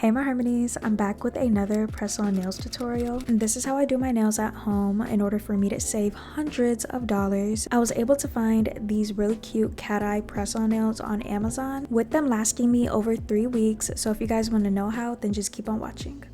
Hey my harmonies, I'm back with another press-on nails tutorial. And this is how I do my nails at home in order for me to save hundreds of dollars. I was able to find these really cute cat eye press-on nails on Amazon, with them lasting me over 3 weeks. So if you guys want to know how, then just keep on watching.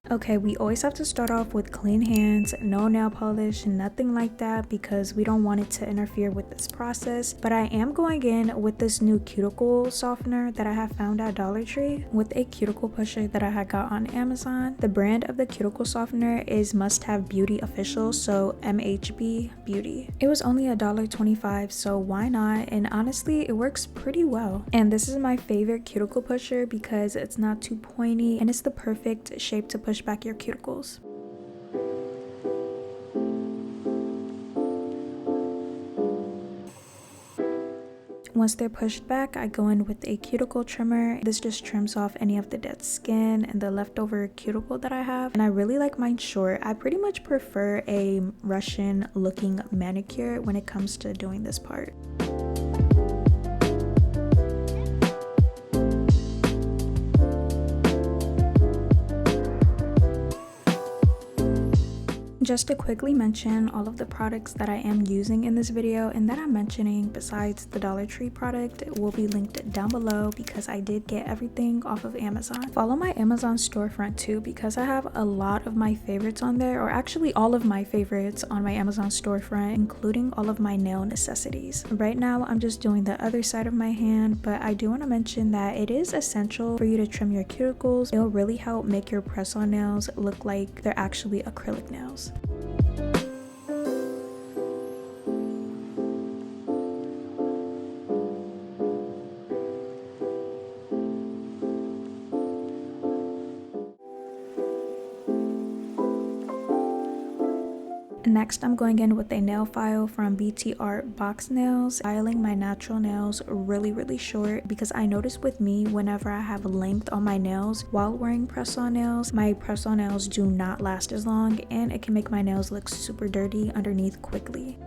Okay, we always have to start off with clean hands, no nail polish, nothing like that, because we don't want it to interfere with this process. But I am going in with this new cuticle softener that I have found at Dollar Tree with a cuticle pusher that I had got on Amazon. The brand of the cuticle softener is Must Have Beauty Official, so MHB Beauty. It was only $1.25, so why not? And honestly, it works pretty well. And this is my favorite cuticle pusher because it's not too pointy and it's the perfect shape to push back your cuticles. Once they're pushed back, I go in with a cuticle trimmer. This just trims off any of the dead skin and the leftover cuticle that I have. And I really like mine short. I pretty much prefer a Russian looking manicure when it comes to doing this part. Just to quickly mention all of the products that I am using in this video and that I'm mentioning besides the Dollar Tree product will be linked down below because I did get everything off of Amazon. Follow my Amazon storefront too because I have a lot of my favorites on there, or actually all of my favorites on my Amazon storefront, including all of my nail necessities. Right now I'm just doing the other side of my hand, but I do want to mention that it is essential for you to trim your cuticles. It will really help make your press-on nails look like they're actually acrylic nails. Next, I'm going in with a nail file from BT Art Box Nails, filing my natural nails really short because I noticed with me whenever I have length on my nails while wearing press-on nails, my press-on nails do not last as long and it can make my nails look super dirty underneath quickly.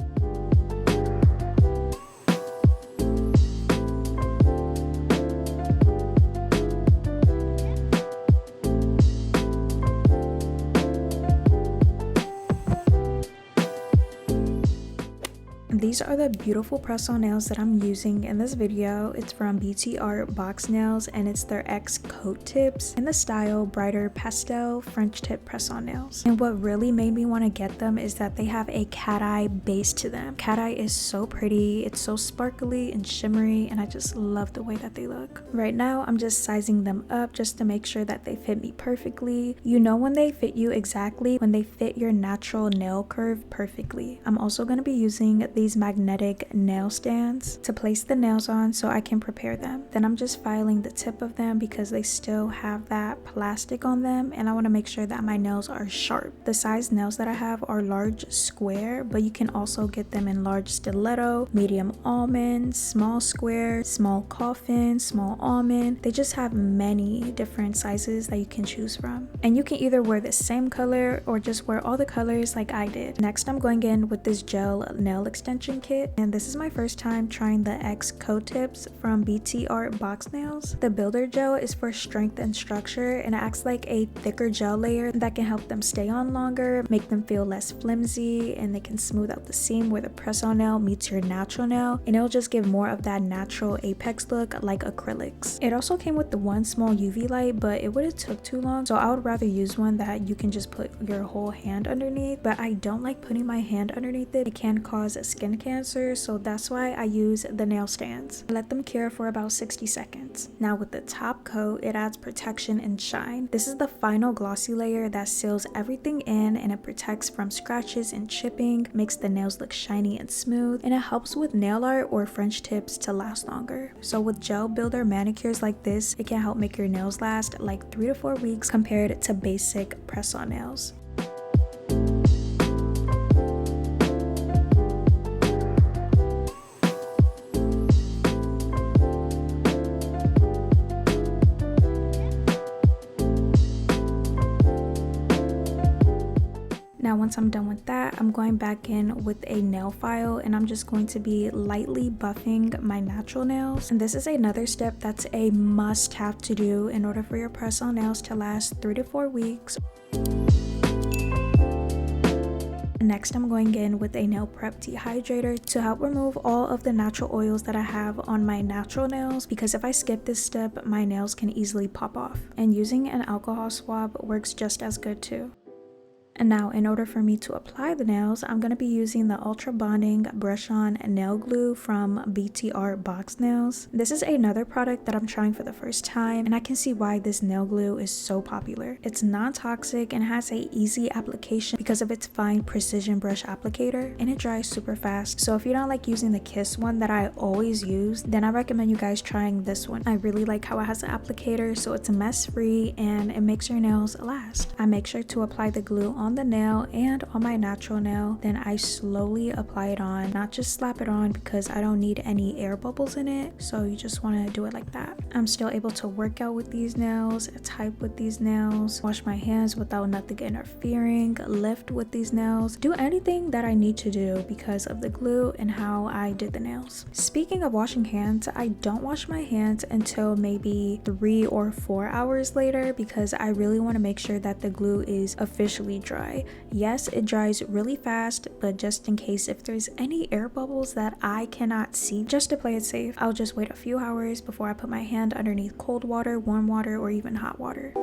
These are the beautiful press-on nails that I'm using in this video. It's from BT Art Box Nails and it's their X coat tips in the style Brighter Pastel French tip press-on nails. And what really made me want to get them is that they have a cat eye base to them. Cat eye is so pretty, it's so sparkly and shimmery, and I just love the way that they look. Right now I'm just sizing them up just to make sure that they fit me perfectly. You know when they fit you exactly when they fit your natural nail curve perfectly. I'm also going to be using these magnetic nail stands to place the nails on so I can prepare them. Then I'm just filing the tip of them because they still have that plastic on them and I want to make sure that my nails are sharp. The size nails that I have are large square, but you can also get them in large stiletto, medium almond, small square, small coffin, small almond. They just have many different sizes that you can choose from. And you can either wear the same color or just wear all the colors like I did. Next, I'm going in with this gel nail extension kit, and this is my first time trying the X coat tips from BT Art Box Nails. The builder gel is for strength and structure and it acts like a thicker gel layer that can help them stay on longer, make them feel less flimsy, and they can smooth out the seam where the press-on nail meets your natural nail, and it'll just give more of that natural apex look like acrylics. It also came with the one small UV light, but it would have took too long, so I would rather use one that you can just put your whole hand underneath, but I don't like putting my hand underneath it. It can cause skin cancer, so that's why I use the nail stands. I let them cure for about 60 seconds. Now with the top coat, it adds protection and shine. This is the final glossy layer that seals everything in and it protects from scratches and chipping, makes the nails look shiny and smooth, and it helps with nail art or French tips to last longer. So with gel builder manicures like this, it can help make your nails last like 3 to 4 weeks compared to basic press-on nails. Now once I'm done with that, I'm going back in with a nail file and I'm just going to be lightly buffing my natural nails. And this is another step that's a must have to do in order for your press-on nails to last 3 to 4 weeks. Next, I'm going in with a nail prep dehydrator to help remove all of the natural oils that I have on my natural nails, because if I skip this step, my nails can easily pop off. And using an alcohol swab works just as good too. And now, in order for me to apply the nails, I'm going to be using the Ultra Bonding Brush-On Nail Glue from BTR Box Nails. This is another product that I'm trying for the first time, and I can see why this nail glue is so popular. It's non-toxic and has a easy application because of its fine precision brush applicator, and it dries super fast. So if you don't like using the Kiss one that I always use, then I recommend you guys trying this one. I really like how it has an applicator, so it's mess-free and it makes your nails last. I make sure to apply the glue on the nail and on my natural nail, then I slowly apply it on, not just slap it on because I don't need any air bubbles in it, so you just want to do it like that. I'm still able to work out with these nails, type with these nails, wash my hands without nothing interfering, lift with these nails, do anything that I need to do because of the glue and how I did the nails. Speaking of washing hands, I don't wash my hands until maybe 3 or 4 hours later because I really want to make sure that the glue is officially dry. Yes, it dries really fast, but just in case if there's any air bubbles that I cannot see, just to play it safe, I'll just wait a few hours before I put my hand underneath cold water, warm water, or even hot water.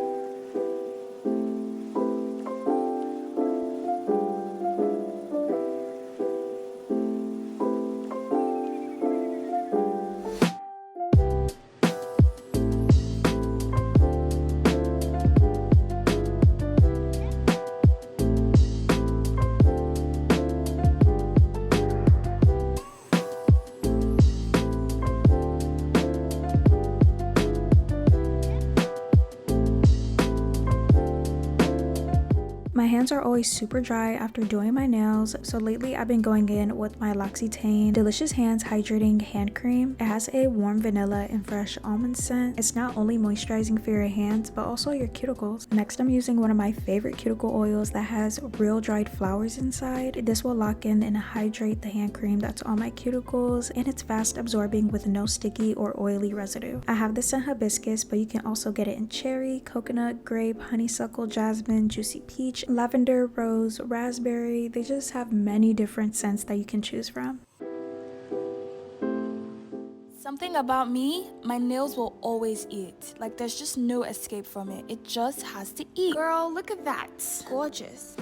My hands are always super dry after doing my nails, so lately I've been going in with my L'Occitane Delicious Hands Hydrating Hand Cream. It has a warm vanilla and fresh almond scent. It's not only moisturizing for your hands, but also your cuticles. Next, I'm using one of my favorite cuticle oils that has real dried flowers inside. This will lock in and hydrate the hand cream that's on my cuticles, and it's fast absorbing with no sticky or oily residue. I have this in hibiscus, but you can also get it in cherry, coconut, grape, honeysuckle, jasmine, juicy peach, lavender, rose, raspberry. They just have many different scents that you can choose from. Something about me, my nails will always eat. Like there's just no escape from it. It just has to eat. Girl, look at that. Gorgeous.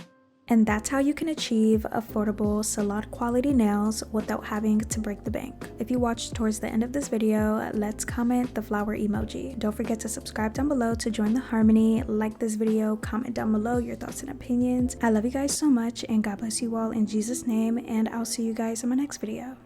And that's how you can achieve affordable salon quality nails without having to break the bank. If you watched towards the end of this video, let's comment the flower emoji. Don't forget to subscribe down below to join the harmony, like this video, comment down below your thoughts and opinions. I love you guys so much, and God bless you all in Jesus' name, and I'll see you guys in my next video.